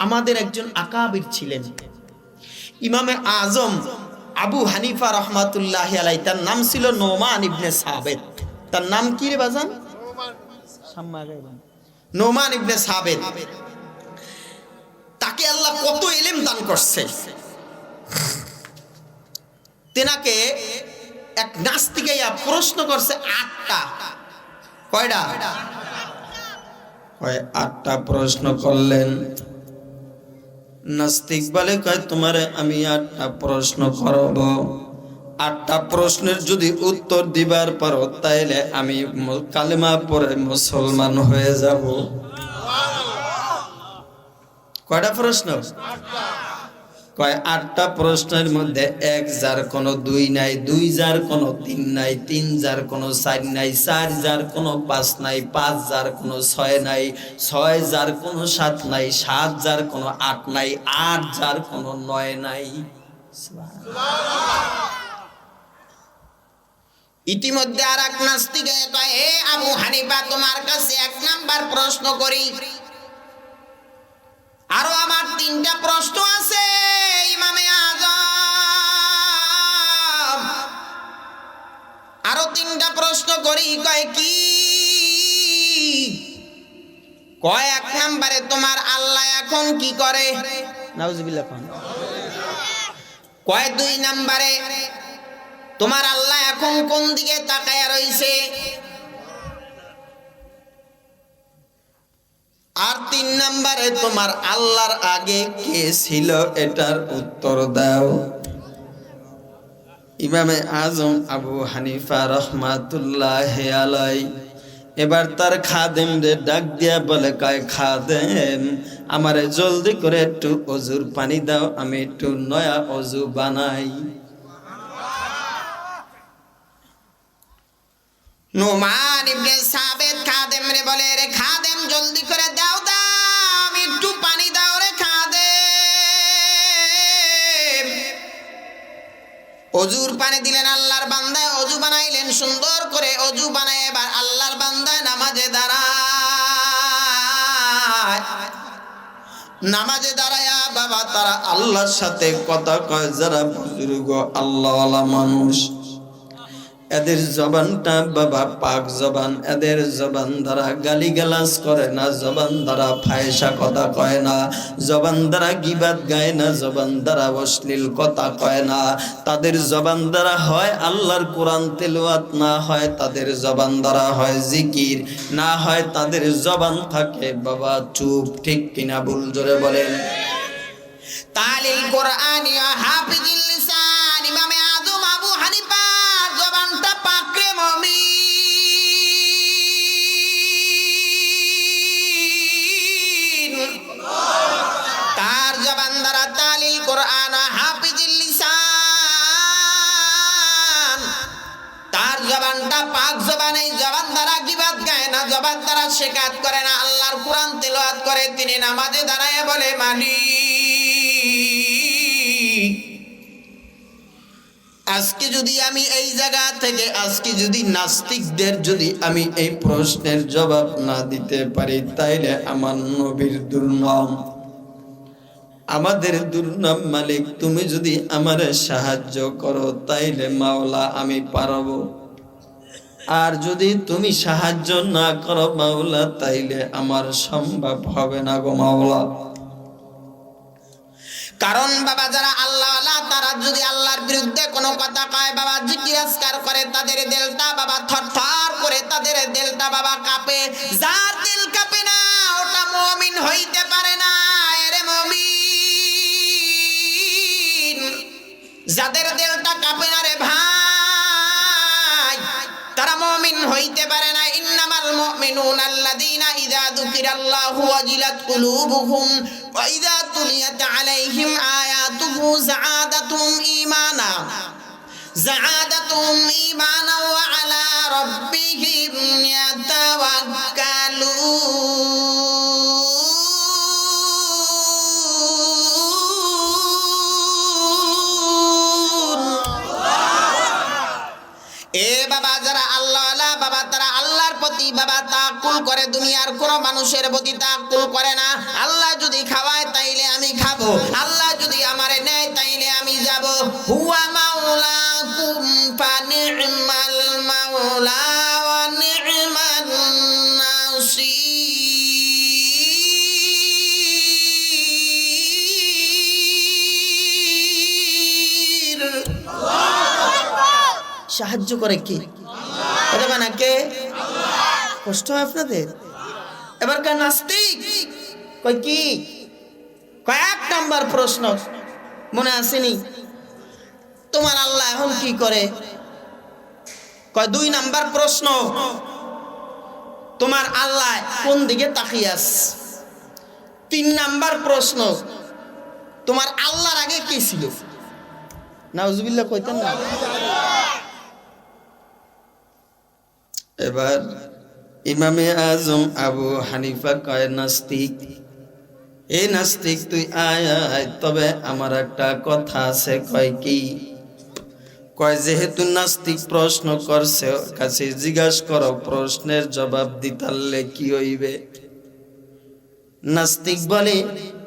আমাদের একজন আকাবির ছিলেন, ইমামে আজম আবু হানিফা রহমাতুল্লাহি আলাইহি। তার নাম ছিল নোমান ইবনে সাবেত। তার নাম কি রে বাজান? নোমান ইবনে সাবেত। তাকে আল্লাহ কত ইলম দান করছে। তেনাকে এক নাস্তিকে প্রশ্ন করছে 8টা। কয়টা? 8টা প্রশ্ন করলেন। নাস্তিক বলে, কয় তোমারে আমি 8টা প্রশ্ন করব, 8টা প্রশ্নের যদি উত্তর দিবার পারো তাইলে আমি কালেমা পড়ে মুসলমান হয়ে যাব। কয়টা প্রশ্ন? কয় 8টা প্রশ্নের মধ্যে 1 যার কোনো 2 নাই, 2 যার কোনো 3 নাই, 3 যার কোনো 4 নাই, 4 যার কোনো 5 নাই, 5 যার কোনো 6 নাই, 6 যার কোনো 7 নাই, 7 যার কোনো 8 নাই, 8 যার কোনো 9 নাই। ইতিমধ্যে আর এক নাস্তিকে কয়, হে আবু হানিফা, তোমার কাছে 1 নাম্বার প্রশ্ন করি, আরো আমার 3টা প্রশ্ন আছে ইমামে আজম, আরো 3টা প্রশ্ন করি। কয় কি? কয় 1 নম্বরে তোমার আল্লাহ এখন কি করে? নাউজুবিল্লাহ। কয় 2 নম্বরে তোমার আল্লাহ এখন কোন দিকে তাকায়া রইছে? আর 3 নম্বরে তোমার আল্লাহর আগে কে ছিল? এটার উত্তর দাও। ইমামে আজম আবু হানিফা রহমাতুল্লাহি আলাইহি এবার তার খাদেমদের ডাক দিয়া বলে, কয় খাদেম, আমারে জলদি করে একটু অজুর পানি দাও, আমি একটু নয়া অজু বানাই। নোমান ইবনে সাবেত খাদেম রে বলে, রে খাদেম, জলদি করে দাও আমি একটু পানি দাও রে খাদেম। অজুর পানি দিলেন, আল্লাহর বান্দায় অজু বানাইলেন, সুন্দর করে অজু বানায় এবার আল্লাহর বান্দায় নামাজে দাঁড়ায়। নামাজে দাঁড়ায়া বাবা তারা আল্লাহর সাথে কথা কয়। যারা বুজুর্গ আল্লাহওয়ালা মানুষ, এদের জবানটা বাবা পাক জবান, এদের জবান দ্বারা গালিগালাজ করে না, জবান দ্বারা ফায়সা কথা কয় না, জবান দ্বারা গীবাত গায় না, জবান দ্বারা অশ্লীল কথা কয় না। তাদের জবান দ্বারা হয় আল্লাহর কোরআন তেলাওয়াত, না হয় তাদের জবান দ্বারা হয় জিকির, না হয় তাদের জবান থাকে বাবা চুপ। ঠিক কিনা ভুল? জোরে বলেন। তালিল কোরআন ইয়া হাফিজুল লিসান ইমামে আজম আবু হানিফা জবানটা পাকে মুমিন। তার জবান দ্বারা তালিল কোরআন হাফিজুল লিসান, তার জবানটা পাক জবান। এই জবান দ্বারা গীবাত গায় না, জবান দ্বারা শিকায়ত করে না, আল্লাহর কোরআন তেলাওয়াত করে। তিনি নামাজে দাঁড়ায় বলে, আজকে যদি আমি এই জায়গা থেকে, আজকে যদি নাস্তিকদের যদি আমি এই প্রশ্নের জবাব না দিতে পারি, তাইলে আমার নবীর দুর্নাম, আমাদের দুর্নাম। মালিক, তুমি যদি আমারে সাহায্য করো তাইলে মাওলা আমি পারবো, আর যদি তুমি সাহায্য না করো মাওলা তাইলে আমার সম্ভব হবে না গো মাওলা। কারণ বাবা যারা আল্লাহওয়ালা, তারা যদি আল্লাহর বিরুদ্ধে কোনো কথা কয় বাবা, জিকির আজকার করে, তাদের দিলটা বাবা থরথর করে, তাদের দিলটা বাবা কাঁপে। যার দিল কাঁপে না ওটা মুমিন হইতে পারে না। এরে মুমিন, যাদের দিলটা কাঁপে না রে ভাই, তারা মুমিন হইতে পারে না। ইন্নামাল মুমিনুনা আল্লাযীনা ইযা যুকিরাল্লাহু ওয়াজিলাত কুলুবুহুম ওয়া ইযা তুলিয়াত আলাইহিম আয়াতুহু যাআদাতুহুম ঈমানা ওয়া আলা রাব্বিহিম ইয়াতাওয়াক্কালুন। এ বাবা যারা আল্লাহওয়ালা বাবা, তারা আল্লাহর প্রতি বাবা তাওয়াক্কুল করে, দুনিয়ার কোনো মানুষের প্রতি তাওয়াক্কুল করে না। আল্লাহ যদি খাওয়ায় তাইলে সাহায্য করে কে? কথা না কে? কষ্ট হয় আপনাদের? এবার কার নাস্তিক কয় কি? কয়েক নাম্বার প্রশ্ন মনে আসেনি? তোমার আল্লাহ এখন কি করে? কয় 2 নাম্বার প্রশ্ন, তোমার আল্লাহ কোন দিকে তাকিয়ে আছে? 3 নাম্বার প্রশ্ন, তোমার আল্লাহর আগে কে ছিল? নাউজুবিল্লাহ কইতেন না? এবার ইমামে আজম আবু হানিফা কয় নাস্তিক, এই নাস্তিক তুই আয় আয়, তবে আমার একটা কথা আছে। কয় কি? কয় যেহেতু নাস্তিক প্রশ্ন করছে, ওর কাছে জিজ্ঞাসা করো, প্রশ্নের জবাব দিতারলে কি হইবে? নাস্তিক বলে,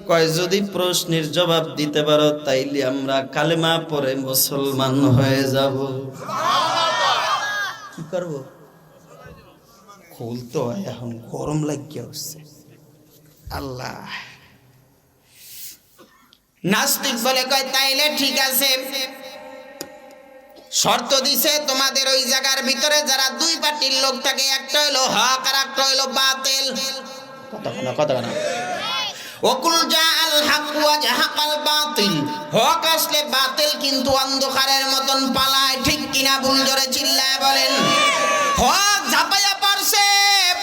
কয় যদি প্রশ্নের জবাব দিতে পারো তাইলে আমরা কালেমা পড়ে মুসলমান হয়ে যাব। কি করবো? খুলতে হয়, এখন গরম লাগিয়ে উঠছে। আল্লাহ। নাস্তিক বলে, কয় তাইলে ঠিক আছে, শর্ত দিছে তোমাদের ওই জায়গার ভিতরে যারা 2 পার্টির লোক থাকে, একটা হইলো হক আর একটা হইলো বাতিল। কথা না ওকুল জাআল হক ওয়া জাহাকাল বাতিল, হক আসলে বাতিল কিন্তু অন্ধকারের মতন পালায়, ঠিক কিনা? ভুল জোরে চিল্লায় বলেন। হক ঝাপাইয়া পড়ছে,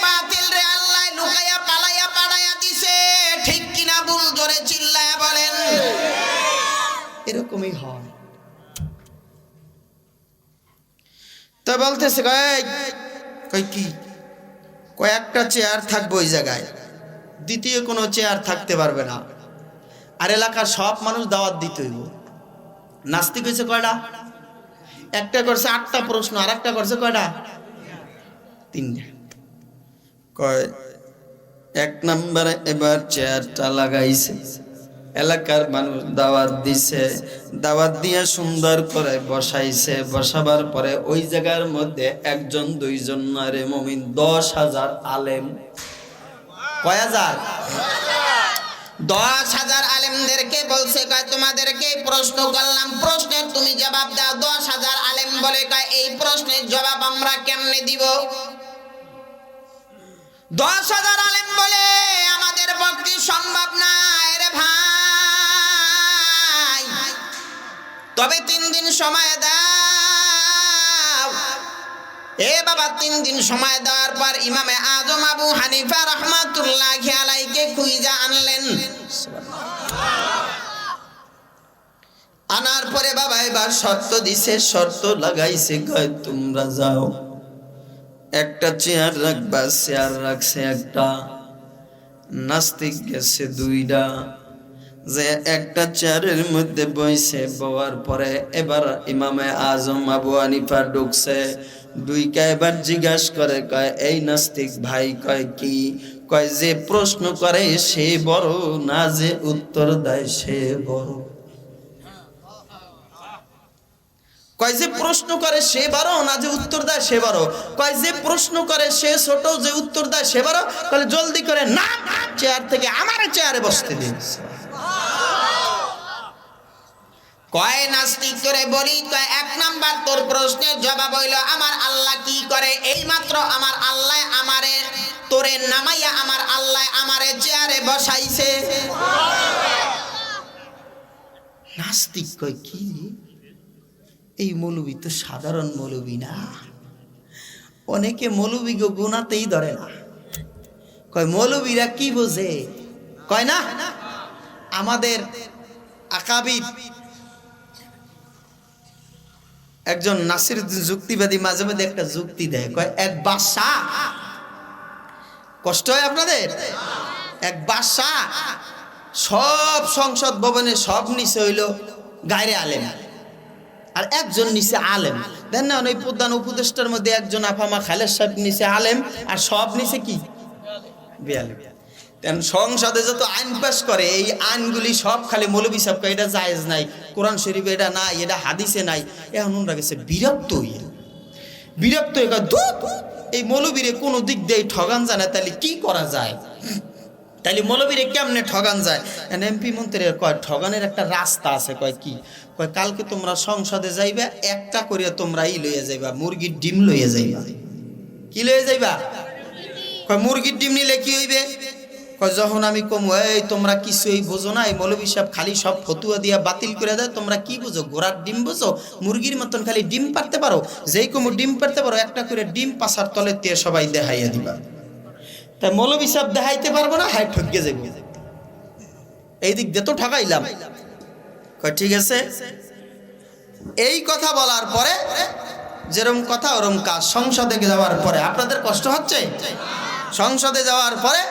বাতিল রে আল্লাহ লুকাইয়া পালাইয়া পাড়াইয়া দিছে, ঠিক কিনা? ভুল জোরে চিল্লায় বলেন। এরকমই হয়। তো বলতেছে কয় কি? কয়েকটা চেয়ার থাকবে ওই জায়গায়, দ্বিতীয় কোনো চেয়ার থাকতে পারবে না, আর এলাকার সব মানুষ দাওয়াত দিতে হইব। নাস্তিক হয়েছে কয়টা? একটা করছে 8টা প্রশ্ন, আর একটা করছে কয়টা? 3টা। কয় 1 নম্বরে এবার চেয়ারটা লাগাইছে, এলাকার মানুষ দাওয়াত দিছে, দাওয়াত দিয়ে সুন্দর করে বসাইছে। বসাবার পরে ওই জায়গার মধ্যে 1 জন 2 জন নারে মুমিন, 10,000 আলেম। কয় হাজার? 10,000 আলেমদেরকে বলছে, কয় তোমাদেরকে প্রশ্ন করলাম, প্রশ্নের তুমি জবাব দাও। 10,000 আলেম বলে, কয় এই প্রশ্নের জবাব আমরা কেমনে দিব? 10,000 আলেম বলে, আমাদের পক্ষে সম্ভব না রে ভাই, তবে 3 দিন সময় দাও। এ বাবা 3 দিন সময় দেওয়ার পর ইমামে আজম আবু হানিফা রাহমাতুল্লাহি আলাইহিকে খুঁজা আনলেন। আনার পরে বাবা এবার শর্ত দিছে, শর্ত লাগাইছে, কয় তোমরা যাও, একটা চেয়ার রাখবা। চেয়ার রাখছে একটা, নাস্তিক গেছে 2টা, যে একটা চেয়ারের মধ্যে বইছে। বওয়ার পরে এবার ইমামে আজম আবু হানিফা ঢুকছে, দুইকা এবার জিজ্ঞাসা করে, কয় এই নাস্তিক ভাই, কয় কি? কয় যে প্রশ্ন করে সে বড় না যে উত্তর দেয় সে বড়? কয় যে প্রশ্ন করে সে বড় না যে উত্তর দেয় সে বড়? কয় যে প্রশ্ন করে সে ছোট, যে উত্তর দেয় সে বড়? কয় জলদি করে না চেয়ার থেকে আমার চেয়ারে বসতে দিন। কয় নাস্তিক করে বলি, কয় 1 নাম্বার তোর প্রশ্নের জবাব হইল আমার আল্লাহ কি করে? এই মাত্র আমার আল্লাহ আমারে তোরে নামাইয়া আমার আল্লাহ আমারে চেয়ারে বসাইছে। নাস্তিক কয় কি? এই মৌলবী তো সাধারণ মৌলবী না, অনেকে মৌলবী গো গুনাতেই ধরে না। কয় মৌলবীরা কি বোঝে? কয় না আমাদের আকাবির একজন নাসিরউদ্দিন যুক্তিবাদী মাঝে মাঝে একটা যুক্তি দেয়, কয় এক বাদশা, কষ্ট হয় আপনাদের? এক বাদশা সব সংসদ ভবনে সব নিচে হইল গায়রে আলেম, আর একজন নিচে আলেম। দেন না, ওই প্রধান উপদেষ্টার মধ্যে একজন আফামা খালেদ সাহেব নিচে আলেম, আর সব নিচে কি বেআলেম। সংসদে যত আইন পাস করে, এই আইনগুলি সব খালি মৌলবী সাহেব, এটা জায়েজ নাই, কোরআন শরীফে এটা নাই, এটা হাদিসে নাই। এখন ওনারা গেছে বিরক্ত হয়ে এই মৌলবীরে কোনো দিক দিয়ে ঠগান জানে, তাহলে কি করা যায়? তাইলে মৌলবীরে কেমনে ঠগান যায়? এমপি মন্ত্রীর কয় ঠগানের একটা রাস্তা আছে। কয় কি? কয় কালকে তোমরা সংসদে যাইবা, একটা করে তোমরা লইয়া যাইবা, মুরগির ডিম লইয়া যাইবা। কি লইয়া যাইবা? কয় মুরগির ডিম নিলে কি হইবে? কয় যখন আমি কম এই তোমরা কিছুই বোঝো না, এই মৌলবী সাহেব খালি সব ফতুয়া দিয়া বাতিল করে দেয়, তোমরা কি বুঝো? ঘোড়ার ডিম বুঝো? মুরগির মতন খালি ডিম পারতে পারো? যেই কম ডিম পারতে পারো, একটা করে ডিম পাশার তলে দিয়ে সবাই দেখাইয়া দিবা। তাই মৌলবী সাহেব দেখাইতে পারবো না, হাই ঠকে যাবো। এই দিক দিয়ে তো ঠকাইলাম। কয় ঠিক আছে। এই কথা বলার পরে যেরকম কথা ওরকম কাজ। সংসদে যাওয়ার পরে আপনাদের কষ্ট হচ্ছে? সংসদে যাওয়ার পরে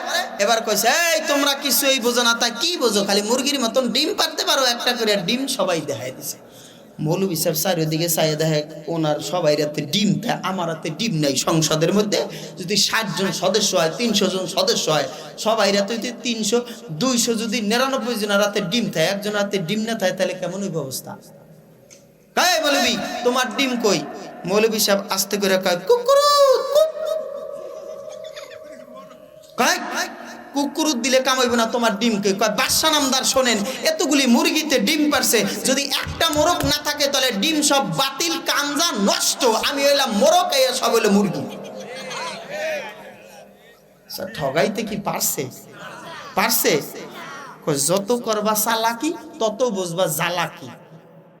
এবার কইছে এই তোমরা কিছুই বোঝো না। তাই কি বোঝো? খালি মুরগির মতন ডিম পারতে পারো, একটা করে ডিম সবাই দেখাই দিছে। মৌলবী সাহেব চারিদিকে চাইয়ে দেখে ওনার সবাই রাতে ডিম দেয়, আমার হাতে ডিম নাই। সংসদের মধ্যে যদি 60 জন সদস্য হয়, 300 জন সদস্য হয়, সবাই রাতে যদি 300 200 যদি 99 জনের রাতে ডিম থাকে, একজন রাতে ডিম না থাকে, তাহলে কেমন ওই ব্যবস্থা? কয় মৌলবী তোমার ডিম কই? মৌলবী সাহেব আস্তে করে কয় কুকুরুত। কয় কুকুরুত দিলে কামাইব না, তোমার ডিম কে? কয় বাদশা নামদার শোনেন, এতগুলি মুরগিতে ডিম পারছে, যদি একটা মোরগ না থাকে তাহলে ডিম সব বাতিল, কামজা নষ্ট। আমি হইলাম মোরগ, এই সব হইলো মুরগি। ঠগাইতে কি পারছে? পারছে। যত করবা চালাকি তত বুঝবা জ্বালাকি।